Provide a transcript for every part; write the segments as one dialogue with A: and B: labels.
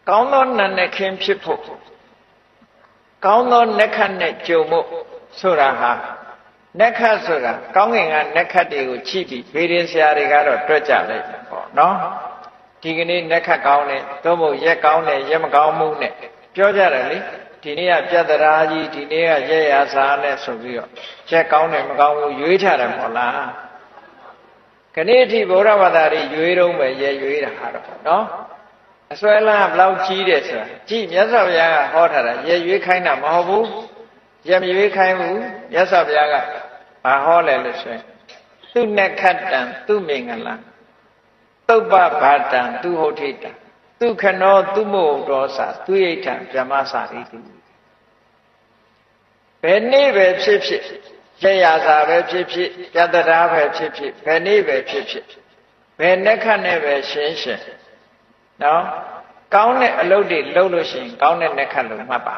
A: ကောင်းသောနတ်နဲ့ခင်းဖြစ်ဖို့ကောင်းသောနက္ခတ်နဲ့ကြုံဖို့ဆိုတာဟာနက္ခတ်ဆိုတာကောင်းကင်ကနက္ခတ်တွေကိုချိပြီးဗေဒင်ဆရာတွေကတော့တွက်ကြလိုက်တယ်ပေါ့နော်ဒီကနေ့နက္ခတ်ကောင်းတယ်သို့မဟုတ်ရက်ကောင်းတယ်ရက်မကောင်းမှုနဲ့ပြောကြတယ်လေဒီနေ့ကပြတ္တရာကြီးဒီနေ့ကရက်ရာစာနဲ့ဆိုပြီးတော့ရက်ကောင်းတယ်မကောင်းဘူးရွေးထားတယ်မဟုတ်လားခဏအထိဗုဒ္ဓဘာသာတွေရွေးတော့ပဲရက်ရွေးတာဟာတော့နော်အစွဲလန်းဘလောက်ကြီးတယ်ဆိုတာကြည့်မြတ်စွာဘုရားကဟောထားတာရက်ရွေးခိုင်းတာမဟုတ်ဘူးရက်မရွေးခိုင်းဘူးမြတ်စွာဘုရားကဘာဟောလဲလို့ဆိုရင်သူနက္ခတ္တံသူမင်္ဂလံသုပ္ပဘာတံသူဟုတ်ထိတံသူခနောသူမို့တော်စာသူဣဋ္ဌံဗြဟ္မစာရိတိဘယ်နေ့ပဲဖြစ်ဖြစ်ရရစာပဲဖြစ်ဖြစ်ပြတ္တရာပဲဖြစ်ဖြစ်ဘယ်နေ့ပဲဖြစ်ဖြစ်ဘယ်နက္ခတ်နဲ့ပဲရှင်းရှင်းနော်ကောင်းတဲ့အလုပ်တွေလုပ်လို့ရှိရင်ကောင်းတဲ့နက္ခတ်လို့မှတ်ပါ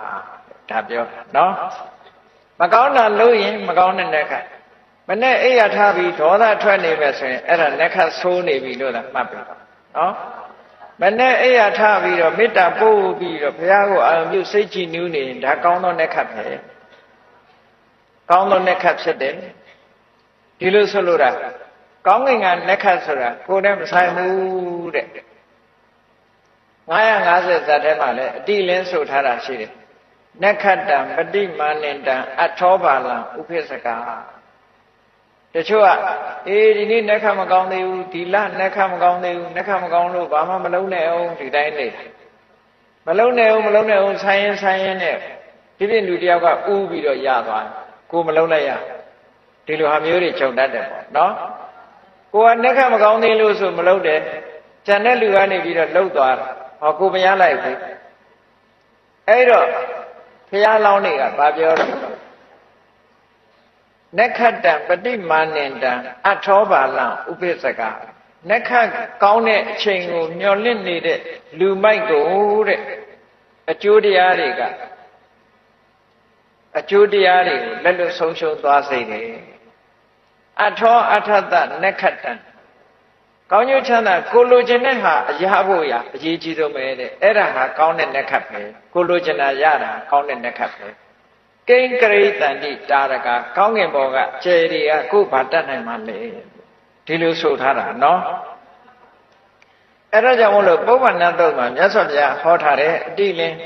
A: ဒါပြောတာနော်မကောင်းတာလုပ်ရင်မကောင်းတဲ့နက္ခတ်မနဲ့အိယာထားပြီးဒေါသထွက်နေမယ်ဆိုရင်အဲ့ဒါနက္ခတ်ဆိုးနေပြီလို့သာမှတ်ပြီနော်မနဲ့အိယာထားပြီးတော့မေတ္တာပို့ပြီးတော့ဘုရားကိုအာရုံပြုစိတ်ကြည်နူးနေရင်ဒါကောင်းသောနက္ခတ်ပဲကောင်းသောနက္ခတ်ဖြစ်တယ်ဒီလိုဆိုလို့တာကောင်းကင်ကနက္ခတ်ဆိုတာကိုယ်နဲ့မဆိုင်ဘူးတဲ့950ဇာတ်ထဲမှာလည်းအတိလင်းဆိုထားတာရှိတယ်နက္ခတ္တံပฏิမာနန္တံအထောပါလံဥပိ္ပစကတချို့ကဒီနေ့နက္ခမကောင်းသေးဘူးဒီလနက္ခမကောင်းသေးဘူးနက္ခမကောင်းလို့ဘာမှမလုံးနဲ့အောင်ဒီတိုင်းနေမလုံးနဲ့အောင်ဆိုင်ရင်နဲ့ဒီပြည့်လူတယောက်ကဥပြီးတော့ရသွားကိုမလုံးလိုက်ရဒီလိုဟာမျိုးတွေချုပ်တတ်တယ်ပေါ့နော်ကိုကနက္ခမကောင်းသေးလို့ဆိုမလုံးတယ်ကျန်တဲ့လူကနေပြီးတော့လှုပ်သွားတာဟောကိုမရလိုက်ဘူးအဲ့တော့ဘုရားလောင်းတွေကဘာပြောလဲနက္ခတ္တပฏิမာနန္တံအထောပါလံဥပိ္ပစကနက္ခကောင်းတဲ့အချိန်ကိုမျှော်လင့်နေတဲ့လူမိုက်ကိုတဲ့အကျိုးတရားတွေကိုလက်လွတ်ဆုံးရှုံးသွားစေတယ်အထောအထတနက္ခတ္တံကောင်းကျိုးချမ်းသာကိုလိုချင်တဲ့ဟာအရာဖို့ရအရေးကြီးဆုံးပဲတဲ့အဲ့ဒါဟာကောင်းတဲ့နက္ခတ်ပဲကိုလိုချင်တာရတာကောင်းတဲ့နက္ခတ်ပဲကိဉ္ကရိတန္တိတာရကကောင်းငင်ဘောကကျယ်တွေကကိုယ်ဘာတတ်နိုင်မှလဲဒီလိုဆိုထားတာနော်အဲ့ဒါကြောင့်မို့လို့ပုဗ္ဗန္နသုတ်မှာမြတ်စွာဘုရားဟောထားတဲ့အတိလင်း